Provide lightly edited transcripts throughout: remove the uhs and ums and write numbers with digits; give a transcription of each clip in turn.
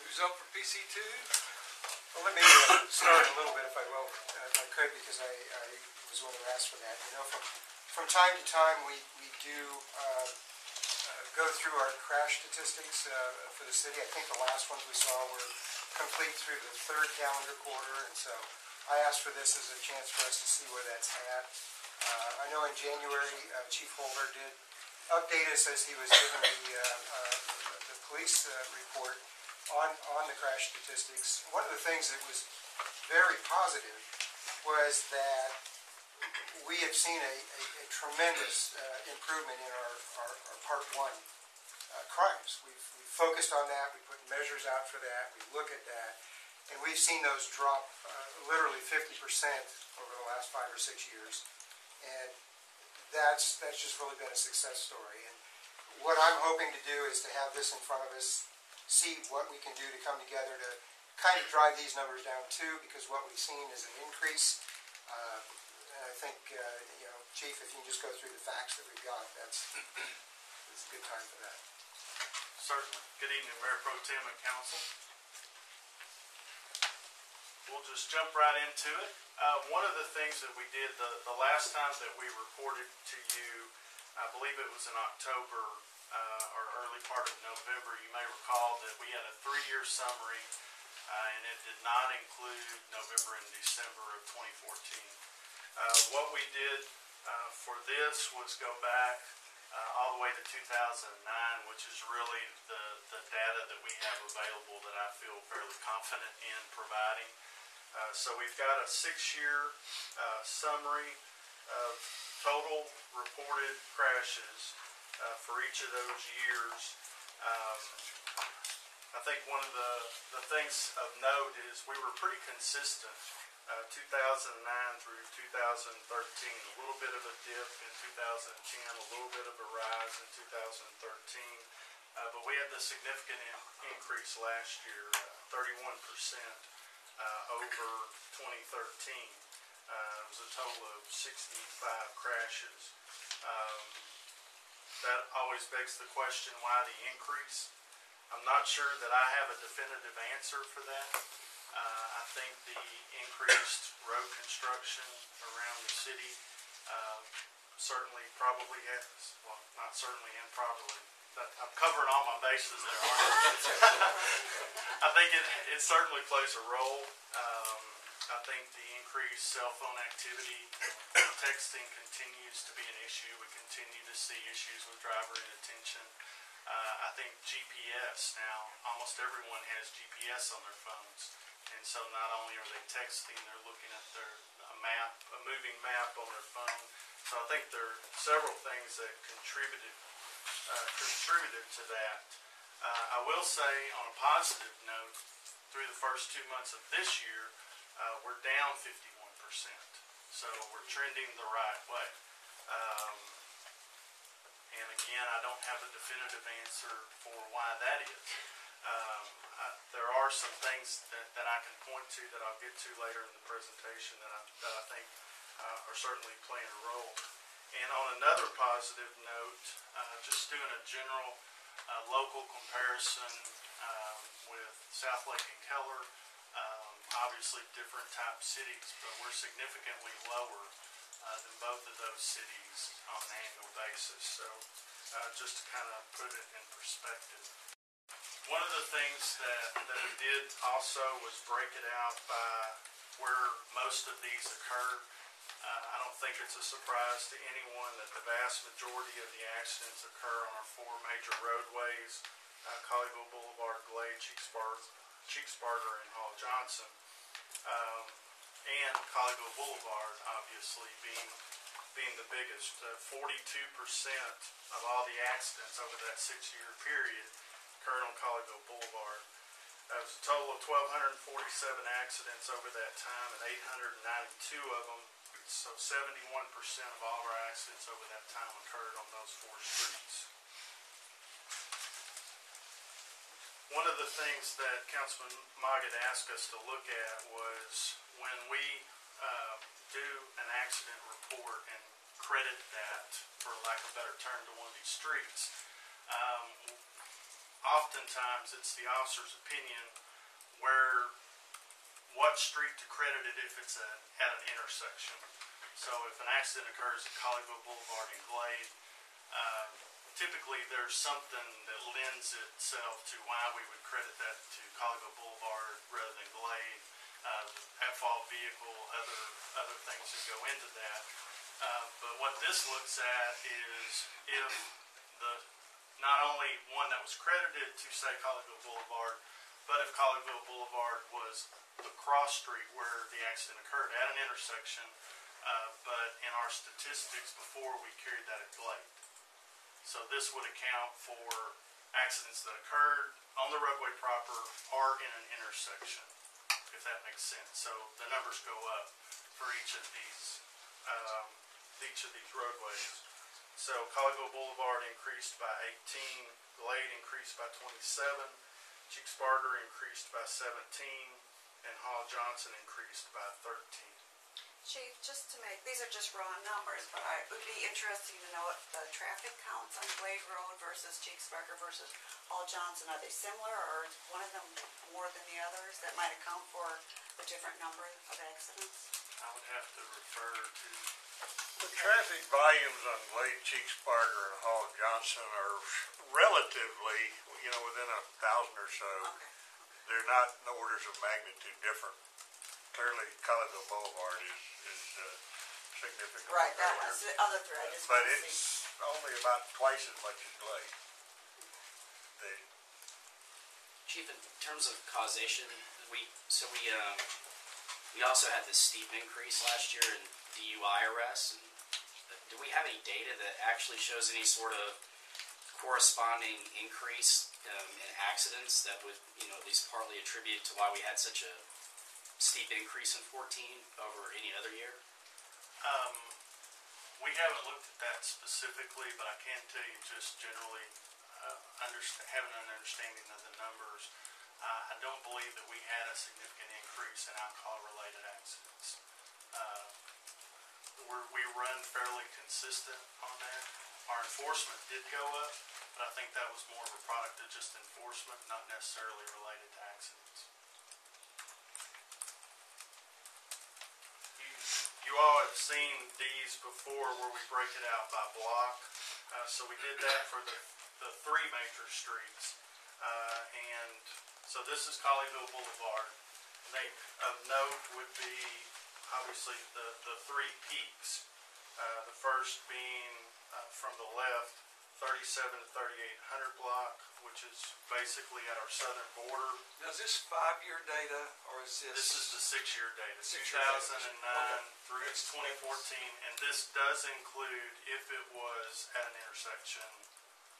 Who's up for PC2? Well, let me start a little bit, if I will, if I could, because I was one who asked for that. You know, from time to time, we do go through our crash statistics for the city. I think the last ones we saw were complete through the third calendar quarter, and so I asked for this as a chance for us to see where that's at. I know in January, Chief Holder did update us as he was given the police report on the crash statistics. One of the things that was very positive was that we have seen a tremendous improvement in our Part 1 crimes. We've focused on that, we put measures out for that, we look at that, and we've seen those drop literally 50% over the last 5 or 6 years. And that's just really been a success story. And what I'm hoping to do is to have this in front of us, see what we can do to come together to kind of drive these numbers down too, because what we've seen is an increase. And I think, you know, Chief, if you can just go through the facts that we've got, it's a good time for that. Certainly. Good evening, Mayor Pro Tem and Council. We'll just jump right into it. One of the things that we did the last time that we reported to you, I believe it was in October or early part of November, you may recall that we had a 3-year summary and it did not include November and December of 2014. What we did for this was go back all the way to 2009, which is really the data that we have available that I feel fairly confident in providing. So we've got a 6-year summary of total reported crashes for each of those years. I think one of the things of note is we were pretty consistent 2009 through 2013, a little bit of a dip in 2010, a little bit of a rise in 2013, but we had the significant increase last year, 31% over 2013. It was a total of 65 crashes. That always begs the question, why the increase? I'm not sure that I have a definitive answer for that. I think the increased road construction around the city certainly probably has, well, not certainly and probably, I'm covering all my bases there, aren't I? I think it certainly plays a role. I think the increased cell phone activity, texting continues to be an issue. We continue to see issues with driver inattention. I think GPS now, almost everyone has GPS on their phones. And so not only are they texting, they're looking at a moving map on their phone. So I think there are several things that contributed to that. I will say, on a positive note, through the first 2 months of this year, we're down 51%. So we're trending the right way. And again, I don't have a definitive answer for why that is. There are some things that I can point to that I'll get to later in the presentation that I think are certainly playing a role. And on another positive note, just doing a general local comparison with Southlake and Keller, obviously different type cities, but we're significantly lower than both of those cities on an annual basis. So just to kind of put it in perspective. One of the things that we did also was break it out by where most of these occur. I don't think it's a surprise to anyone that the vast majority of the accidents occur on our 4 major roadways, Colleyville Boulevard, Glade, Cheeksparter, and Hall Johnson. And Colleyville Boulevard, obviously, being the biggest. 42% of all the accidents over that 6-year period occurred on Colleyville Boulevard. That was a total of 1,247 accidents over that time, and 892 of them, so 71% of all of our accidents over that time occurred on those 4 streets. One of the things that Councilman Mogg asked us to look at was when we do an accident report and credit that, for lack of a better term, to one of these streets, oftentimes it's the officer's opinion what street to credit it if it's at an intersection. So if an accident occurs at Colleyville Boulevard and Glade, typically there's something that lends itself to why we would credit that to Colleyville Boulevard rather than Glade. At-fault vehicle, other things that go into that. But what this looks at is if not only one that was credited to say Colleyville Boulevard, but if Colleyville Boulevard was the cross street where the accident occurred at an intersection, but in our statistics before we carried that at Glade. So this would account for accidents that occurred on the roadway proper or in an intersection, if that makes sense. So the numbers go up for each of these roadways. So Colleyville Boulevard increased by 18, Glade increased by 27, Cheeksburger increased by 17, and Hall Johnson increased by 13. Chief, just to make, these are just raw numbers, but it would be interesting to know what the traffic counts on Glade Road versus Cheeksburger versus Hall Johnson. Are they similar, or is one of them more than the others that might account for a different number of accidents? I would have to refer to... The traffic volumes on Glade, Cheeksburger, and Hall Johnson are relatively, within 1,000 or so. Okay. They're not in orders of magnitude different. Clearly, Colleyville Boulevard is significantly Right, that greater. was the other thread. But it's only about twice as much as Glade. Chief, in terms of causation, we also had this steep increase last year in DUI arrests. And do we have any data that actually shows any sort of corresponding increase in accidents that would, at least partly attribute to why we had such a steep increase in 14 over any other year? We haven't looked at that specifically, but I can tell you just generally having an understanding of the numbers. I don't believe that we had a significant increase in alcohol-related accidents. We run fairly consistent on that. Our enforcement did go up, but I think that was more of a product of just enforcement, not necessarily related to accidents. You all have seen these before where we break it out by block. So we did that for the three major streets. And so this is Colleyville Boulevard. Of note would be obviously the three peaks. The first being from the left, 37 to 3800 block, which is basically at our southern border. Now, is this 5-year data, or is this? This is the 6-year data, 6-year 2009 data. through 2014, and this does include if it was at an intersection,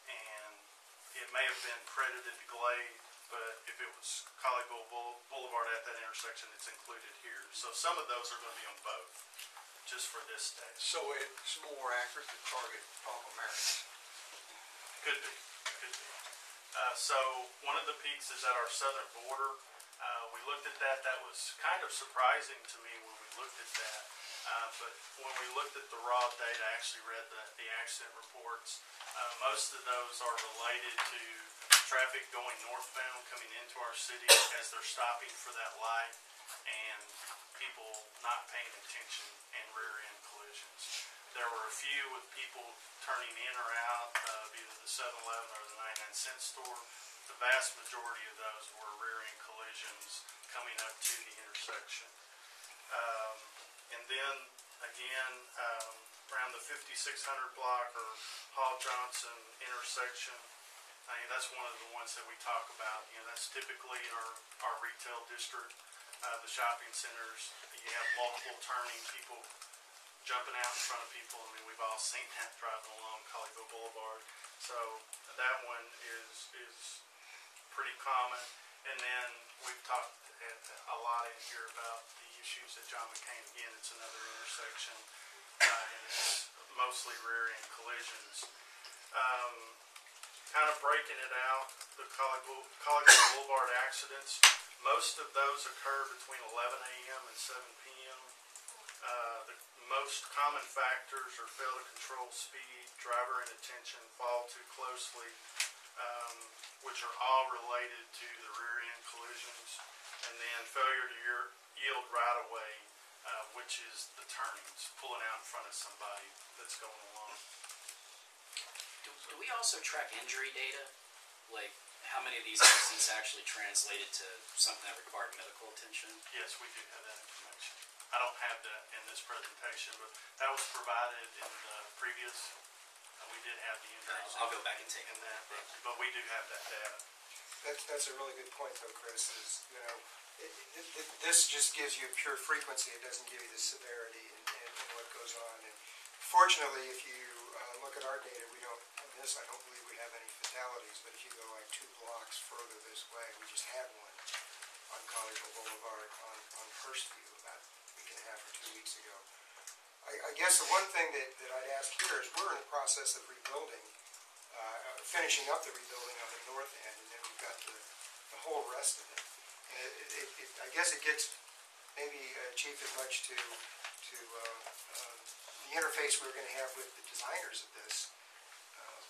and it may have been credited to Glade, but if it was Colleyville Boulevard at that intersection, it's included here. So some of those are going to be on both, just for this data. So it's more accurate to target problematics. Could be. So one of the peaks is at our southern border. We looked at that. That was kind of surprising to me when we looked at that. But when we looked at the raw data, I actually read the accident reports. Most of those are related to traffic going northbound coming into our city as they're stopping for that light, and people not paying attention and rear-end collisions. There were a few with people turning in or out of either the 7-Eleven or the 99-cent store. The vast majority of those were rear-end collisions coming up to the intersection. And then, again, around the 5600 block or Hall Johnson intersection, that's one of the ones that we talk about. That's typically our retail district, the shopping centers. You have multiple turning, people jumping out in front of people. I mean, we've all seen that driving along Colleyville Boulevard. So that one is pretty common. And then we've talked a lot in here about the issues at John McCain. Again, it's another intersection, and it's mostly rear-end collisions. Kind of breaking it out, the Colleyville Boulevard accidents, most of those occur between 11 a.m. and 7 p.m. The most common factors are fail to control speed, driver inattention, fall too closely, which are all related to the rear end collisions, and then failure to yield right of way, which is the turnings, pulling out in front of somebody that's going along. Do we also track injury data? Like, how many of these incidents actually translated to something that required medical attention? Yes, we do have that information. I don't have that in this presentation, but that was provided in the previous. We did have the injuries. I'll go back and take in that, but we do have that data. That's a really good point, though, Chris. Is this just gives you pure frequency. It doesn't give you the severity and what goes on. And fortunately, if you look at our data, we don't. I don't believe we have any fatalities. But if you go like 2 blocks further this way, we just had one on Colleyville Boulevard on Hurstview about a week and a half or 2 weeks ago. I guess the one thing that I'd ask here is we're in the process of rebuilding, finishing up the rebuilding on the north end, and then we've got the whole rest of it. And I guess it gets maybe, Chief, as much to the interface we're going to have with the designers of this.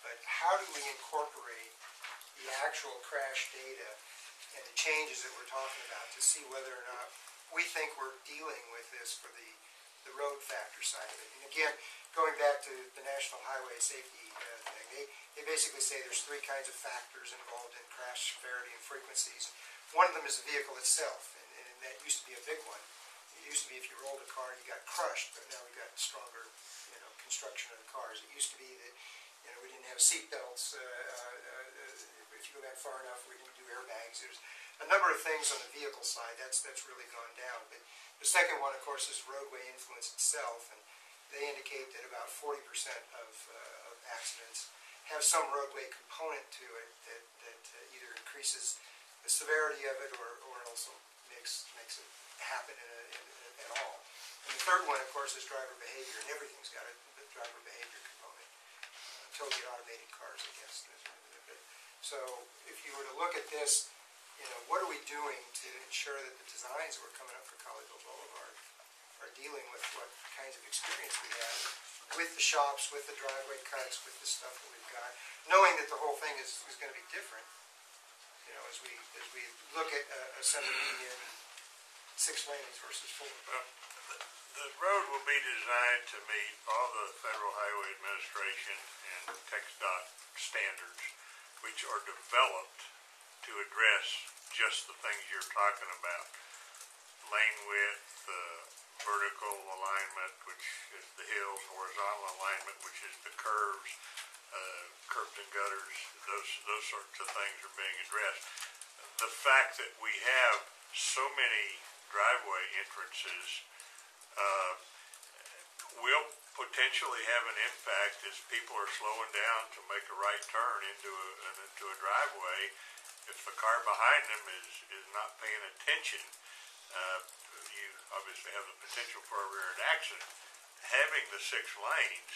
But how do we incorporate the actual crash data and the changes that we're talking about to see whether or not we think we're dealing with this for the road factor side of it? And again, going back to the National Highway Safety thing, they basically say there's 3 kinds of factors involved in crash severity and frequencies. One of them is the vehicle itself, and that used to be a big one. It used to be if you rolled a car, you got crushed, but now we've got stronger, construction of the cars. It used to be that, we didn't have seat belts. If you go back far enough, we didn't do airbags. There's a number of things on the vehicle side that's really gone down. But the second one, of course, is roadway influence itself, and they indicate that about 40% of accidents have some roadway component to it that either increases the severity of it or also makes it happen at all. And the third one, of course, is driver behavior, and everything's got a driver behavior component. Totally automated cars, I guess. So if you were to look at this, what are we doing to ensure that the designs that were coming up for Colleyville Boulevard are dealing with what kinds of experience we have with the shops, with the driveway cuts, with the stuff that we've got, knowing that the whole thing is going to be different. As we look at a center median 6 lanes versus 4. The road will be designed to meet all the Federal Highway Administration and TxDOT standards, which are developed to address just the things you're talking about. Lane width, vertical alignment, which is the hills, horizontal alignment, which is the curves, curbs and gutters, those sorts of things are being addressed. The fact that we have so many driveway entrances will potentially have an impact as people are slowing down to make a right turn into a driveway. If the car behind them is not paying attention, you obviously have the potential for a rear-end accident. Having the 6 lanes,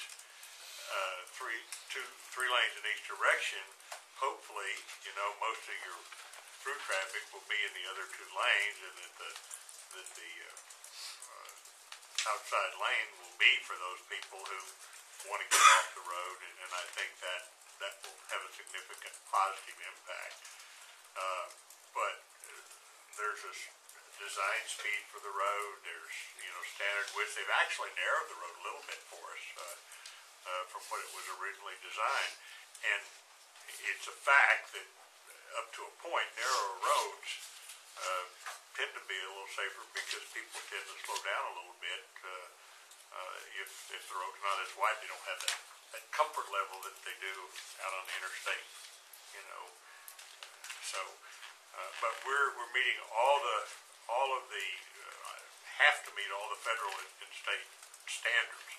three lanes in each direction, hopefully, most of your through traffic will be in the other 2 lanes, and that the outside lane will be for those people who want to get off the road, and I think that will have a significant positive impact. But there's a design speed for the road. There's standard width. They've actually narrowed the road a little bit for us from what it was originally designed, and it's a fact that up to a point, narrower roads tend to be a little safer because people tend to slow down a little bit. If the road's not as wide, they don't have that comfort level that they do out on the interstate. So, but we're meeting all of the have to meet all the federal and state standards.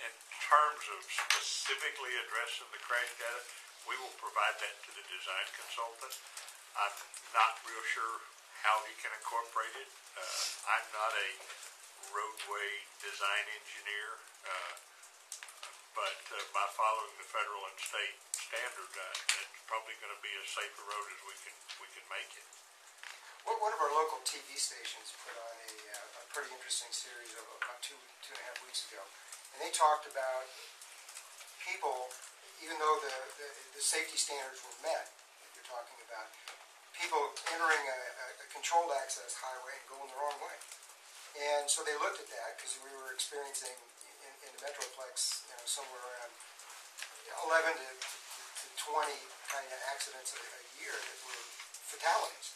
In terms of specifically addressing the crash data, we will provide that to the design consultant. I'm not real sure how he can incorporate it. I'm not a roadway design engineer, but by following the federal and state standard, it's probably going to be as safe a road as we can make it. One of our local TV stations put on a pretty interesting series of about two and a half weeks ago, and they talked about people, even though the safety standards were met, that you're talking about, people entering a controlled access highway and going the wrong way. And so they looked at that because we were experiencing in the Metroplex, somewhere around 11 to 20 kind of accidents a year that were fatalities.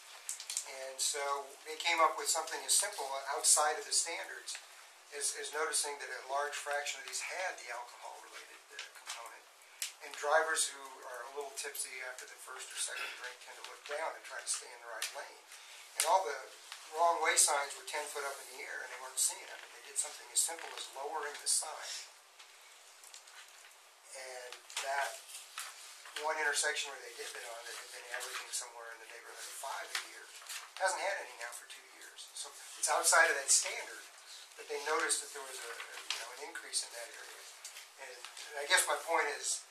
And so they came up with something as simple outside of the standards as noticing that a large fraction of these had the alcohol-related component. And drivers who are a little tipsy after the first or second drink tend to look down and try to stay in the right lane. And all the wrong way signs were 10 foot up in the air and they weren't seeing them. And they did something as simple as lowering the sign. And that one intersection where they did it on, that had been averaging somewhere in the neighborhood of 5 a year, hasn't had any now for 2 years. So it's outside of that standard, but they noticed that there was an increase in that area. And I guess my point is,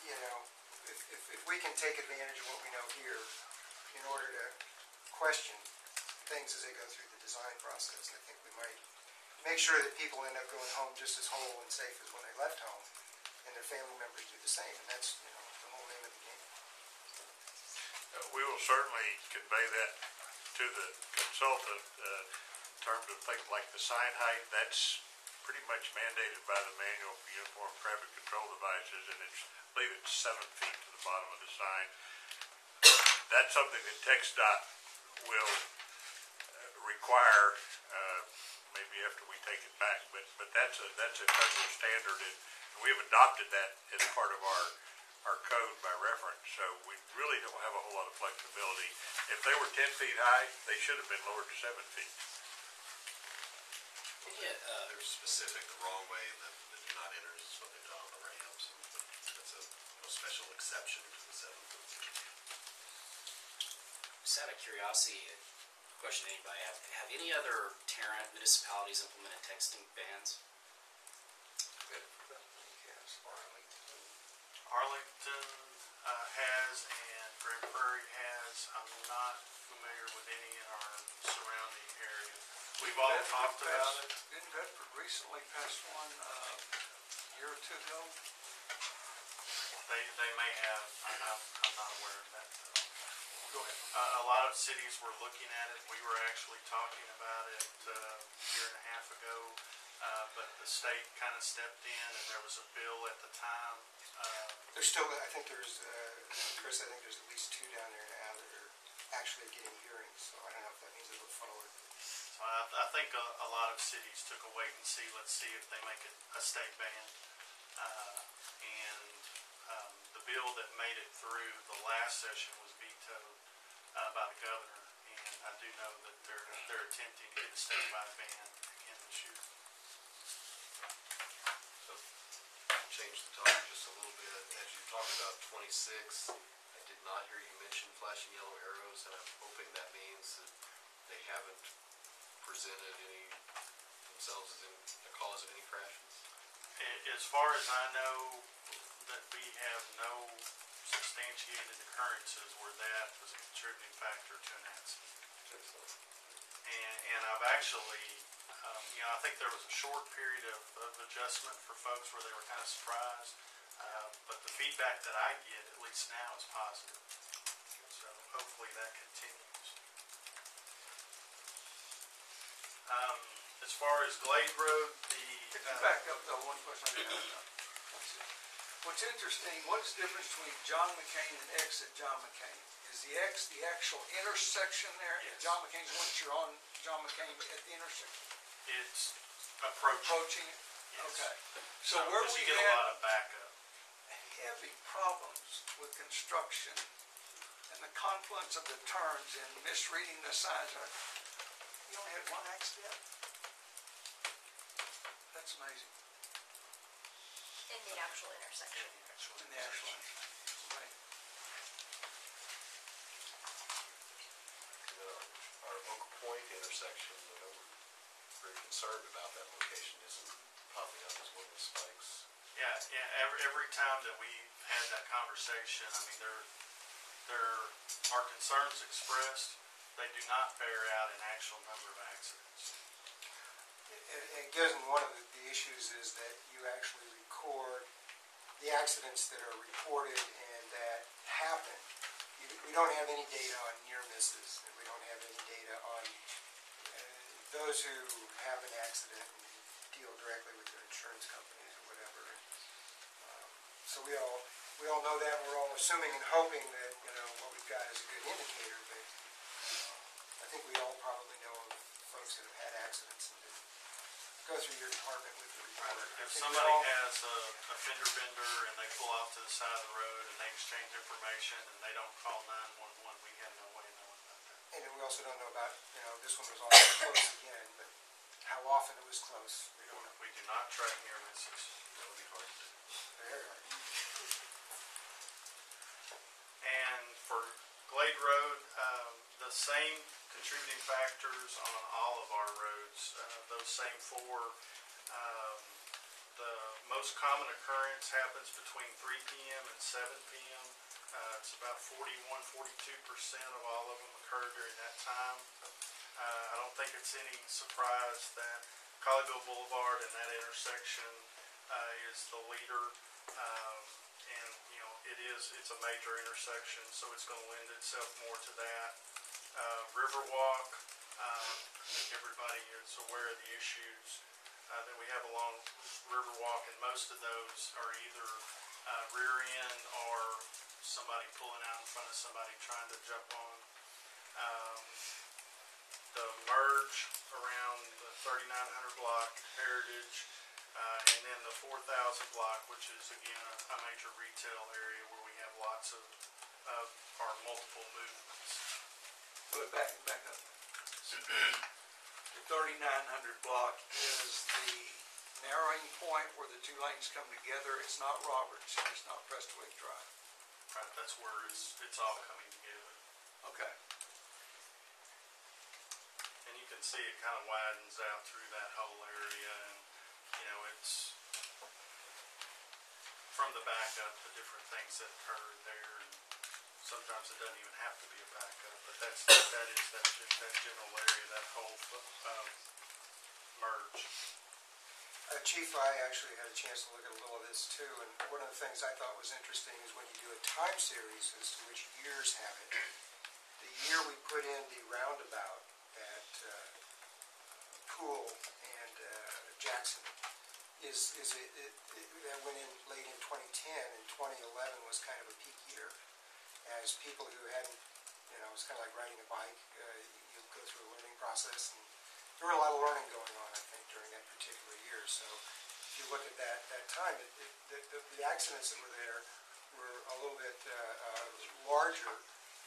if we can take advantage of what we know here in order to question things as they go through the design process, I think we might make sure that people end up going home just as whole and safe as when they left home, and their family members do the same. And that's the whole name of the game. We will certainly convey that to the consultant in terms of things like the sign height. That's pretty much mandated by the Manual for Uniform Traffic Control Devices, and I believe it's 7 feet to the bottom of the sign. That's something that TxDOT will require maybe after we take it back, but that's a federal standard, and we have adopted that as part of our code by reference, so we really don't have a whole lot of flexibility. If they were 10 feet high, they should have been lowered to 7 feet. Yeah, They're specific, the wrong way, the do not enter is what they've done on the ramps. That's a special exception to the 7 foot. just out of curiosity, question to anybody, have any other Tarrant municipalities implemented texting bans? Arlington has, and Grand Prairie has. I'm not familiar with any in our surrounding area. We've all talked about it. Didn't Bedford recently pass one a year or two ago? They may have. I'm not aware of that. Go ahead. A lot of cities were looking at it. We were actually talking about it a year and a half ago, but the state kind of stepped in, and there was a bill at the time. There's still, I think there's, Chris, I think there's at least 2 down there now that are actually getting hearings, so I don't know if that means it'll go forward. So I think a lot of cities took a wait and see. Let's see if they make it a state ban. The bill that made it through the last session was vetoed by the governor, and I do know that they're attempting to get a statewide ban again this year. So, change the topic just a little bit. As you talked about 26, I did not hear you mention flashing yellow arrows, and I'm hoping that means that they haven't presented themselves as a cause of any crashes. As far as I know, that we have no substantiated occurrences where that was a contributing factor to an accident. And I've actually, I think there was a short period of adjustment for folks where they were kind of surprised, but the feedback that I get, at least now, is positive. So hopefully that continues. As far as Glade Road, If you back up though, one question I got. What's interesting, what's the difference between John McCain and exit John McCain? Is the X the actual intersection there? Yes. John McCain's once you're on John McCain at the intersection? it's approaching. Approaching it? Yes. Okay. So where because we you get a had lot of backup. heavy problems with construction and the confluence of the turns and misreading the signs, you only had one accident? That's amazing. In the actual intersection. In the actual right. Our Oak Point intersection, we're very concerned about that location, isn't popping up as one of the spikes. Yeah. Every time that we've had that conversation, I mean, there are concerns expressed. They do not bear out an actual number of accidents. And given one of the issues is that you actually record the accidents that are reported and that happen, we don't have any data on near misses, and we don't have any data on those who have an accident and deal directly with their insurance companies or whatever. So we all know that, and we're all assuming and hoping that, what we've got is a good indicator, but I think we all probably know of folks that have had accidents and that go through your department with the report. If somebody has a fender bender and they pull off to the side of the road and they exchange information and they don't call 911, we have no way of knowing about that. And then we also don't know about, this one was also close again, but how often it was close, we don't know. We do not track near misses. That would be hard to do. Very hard. And for Glade Road, the same contributing factors on all of our roads, those same four. The most common occurrence happens between 3 p.m. and 7 p.m. It's about 41-42% of all of them occur during that time. I don't think it's any surprise that Colleyville Boulevard and that intersection is the leader. And it's a major intersection, so it's going to lend itself more to that. Riverwalk, everybody is aware of the issues that we have along Riverwalk, and most of those are either rear end or somebody pulling out in front of somebody trying to jump on. The merge around the 3900 block, Heritage, and then the 4000 block, which is again a major retail area where we have lots of our multiple movements. But back up. The 3900 block is the narrowing point where the two lanes come together. It's not Roberts, and it's not Prestwick Drive. Right, that's where it's all coming together. Okay. And you can see it kind of widens out through that whole area, and it's from the backup, the different things that occur there. And sometimes it doesn't even have to be a backup, but that general area, that whole merge. Chief, I actually had a chance to look at a little of this too, and one of the things I thought was interesting is when you do a time series as to which years have it. The year we put in the roundabout at Poole and Jackson that went in late in 2010, and 2011 was kind of a peak year. As people who hadn't, it's kind of like riding a bike, you go through a learning process, and there were a lot of learning going on, I think, during that particular year. So if you look at that time, the accidents that were there were a little bit larger,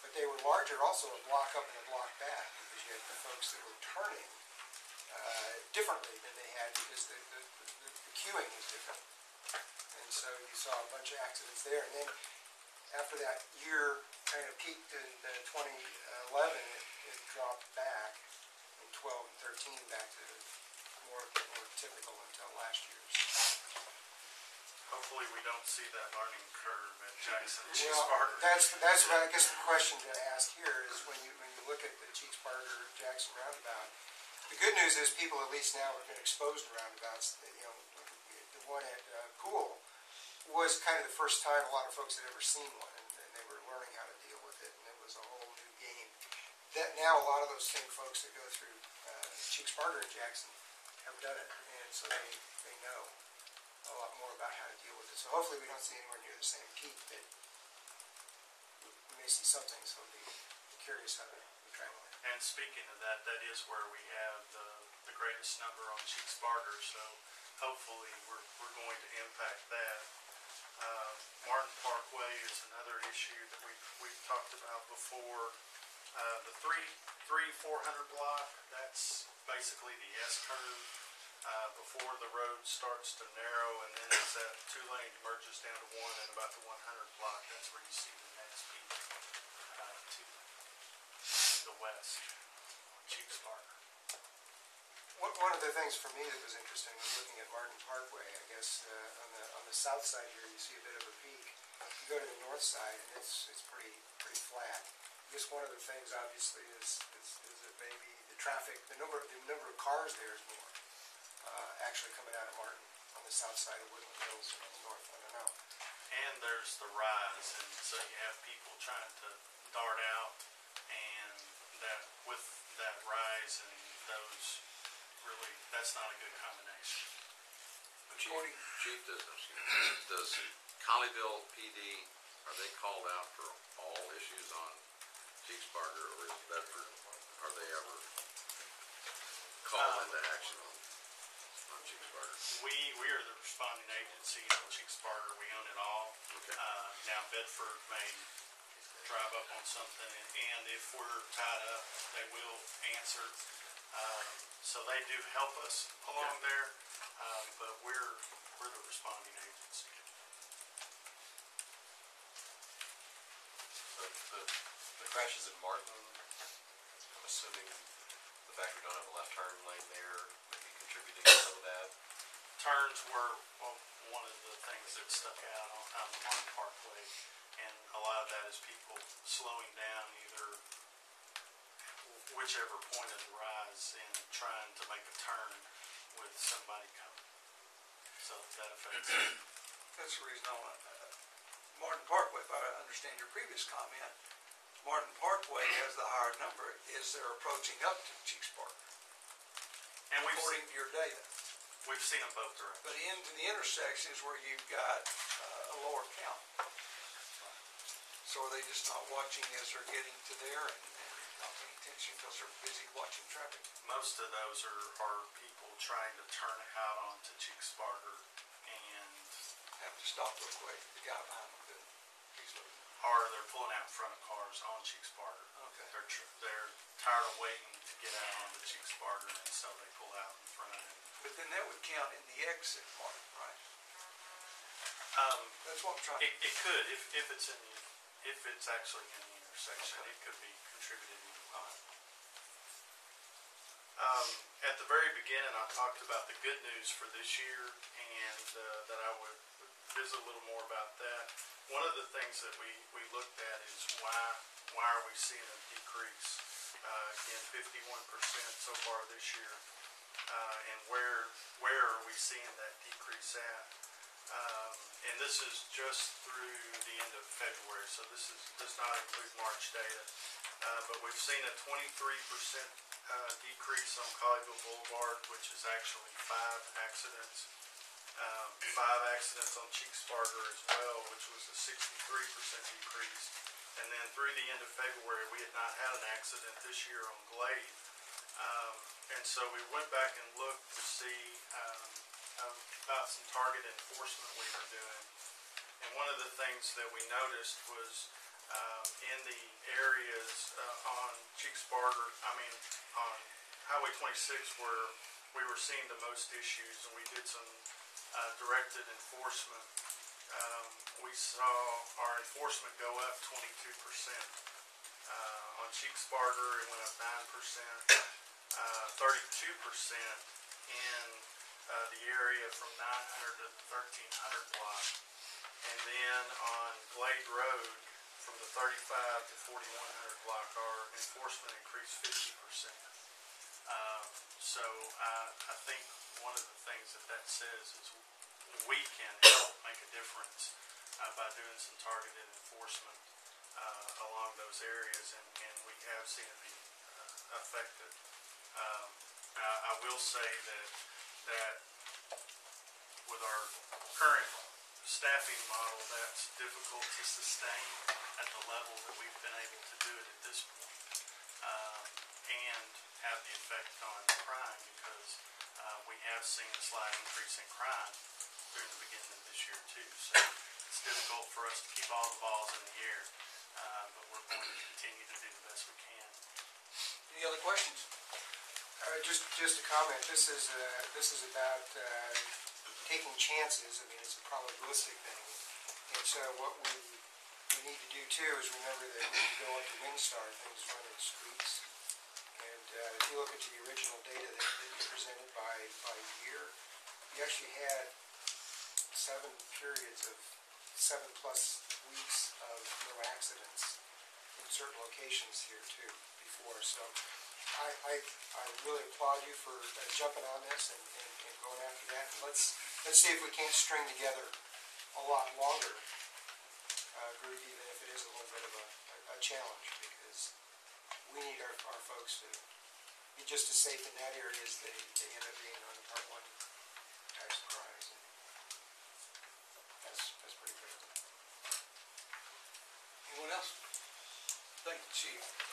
but they were larger also a block up and a block back, because you had the folks that were turning differently than they had, because the queuing was different. And so you saw a bunch of accidents there. And then after that year kind of peaked in 2011, it dropped back in 12 and 13 back to more typical until last year's. Hopefully we don't see that learning curve at Jackson. Well, that's what I guess the question to ask here is when you look at the Cheeks-Barger Jackson roundabout. The good news is people at least now have been exposed to roundabouts. The one at Poole was kind of the first time a lot of folks had ever seen one, and they were learning how to deal with it, and it was a whole new game. That now a lot of those same folks that go through Cheeks-Barger and Jackson have done it, and so they know a lot more about how to deal with it. So hopefully we don't see anywhere near the same peak, but we may see something, so I'll be curious how to track it. And speaking of that, that is where we have the greatest number on Cheeks-Barger, so hopefully we're going to impact that. Martin Parkway is another issue that we've talked about before. The 400 block, that's basically the S-curve before the road starts to narrow, and then as that 2 lane merges down to 1, and about the 100 block, that's where you see the next peak to the west, Cheeks-Barger. One of the things for me that was interesting was looking at Martin Parkway. I guess on the south side here you see a bit of a peak. You go to the north side and it's pretty flat. I guess one of the things obviously is that maybe the traffic, the number of cars there is more actually coming out of Martin on the south side of Woodland Hills and north. I don't know. and there's the rise, and so you have people trying to dart out, and that with that rise and those, really, that's not a good combination. Chief, does Colleyville PD, are they called out for all issues on Cheeksburger, or is Bedford, are they ever called into action on Cheeksburger? We are the responding agency on Cheeksburger. We own it all. Okay. Now Bedford may drive up on something, and if we're tied up, they will answer. So they do help us along there, but we're the responding agency. The crashes in Martin, I'm assuming the fact we don't have a left turn lane there may be contributing to some of that. Turns were one of the things that stuck out on the Martin Parkway, and a lot of that is people slowing down either whichever point of the rise and trying to make a turn with somebody coming. So that affects it. That's the reason I want Martin Parkway, if I understand your previous comment, Martin Parkway has the higher number as they're approaching up to Cheeksburger, And according to your data. we've seen them both directions. But into the intersections where you've got a lower count. So are they just not watching as they're getting to there and not paying attention because they're busy watching traffic? Most of those are people trying to turn out onto Cheeksburger, and Have to stop real quick, the guy behind them, he's looking. or they're pulling out in front of cars on Cheeksburger. Okay. They're tired of waiting to get out onto Cheeksburger, and so they pull out in front. But then that would count in the exit mark, right? That's what I'm trying to. It could, if it's actually in the intersection, it could be contributed either way. At the very beginning, I talked about the good news for this year, and that I would visit a little more about that. One of the things that we looked at is why are we seeing a decrease? Again, 51% so far this year, and where are we seeing that decrease at? And this is just through the end of February, so this does not include March data. But we've seen a 23% decrease on Colleyville Boulevard, which is actually 5 accidents. 5 accidents on Cheeksburger as well, which was a 63% decrease. And then through the end of February, we had not had an accident this year on Glade. And so we went back and looked to see about some target enforcement we were doing. And one of the things that we noticed was in the areas on Cheeksburger, on Highway 26 where we were seeing the most issues, and we did some directed enforcement. We saw our enforcement go up 22%. On Cheeksburger, it went up 9%, 32% in the area from 900 to the 1300 block. And then on Glade Road, from the 35 to 4100 block, our enforcement increased 50%. So I think one of the things that says is we can help make a difference by doing some targeted enforcement along those areas, and we have seen it be effective. I will say that with our current staffing model, that's difficult to sustain at the level that we've been able to do it at this point, and have the effect on crime, because we have seen a slight increase in crime through the beginning of this year too. So it's difficult for us to keep all the balls in the air, but we're going to continue to do the best we can. Any other questions? Just a comment. This is about taking chances. I mean, it's a probabilistic thing, and so what we need to do too is remember that when you go onto Winstar, things run in streaks. And if you look at the original data that you presented by year, you actually had 7 periods of 7+ weeks of no accidents in certain locations here too before. So I really applaud you for jumping on this and going after that. And let's see if we can't string together a lot longer group, even if it is a little bit of a challenge, because we need our folks to be just as safe in that area as they end up being on the Part 1 tax cries. And that's pretty critical. Anyone else? Thank you, Chief.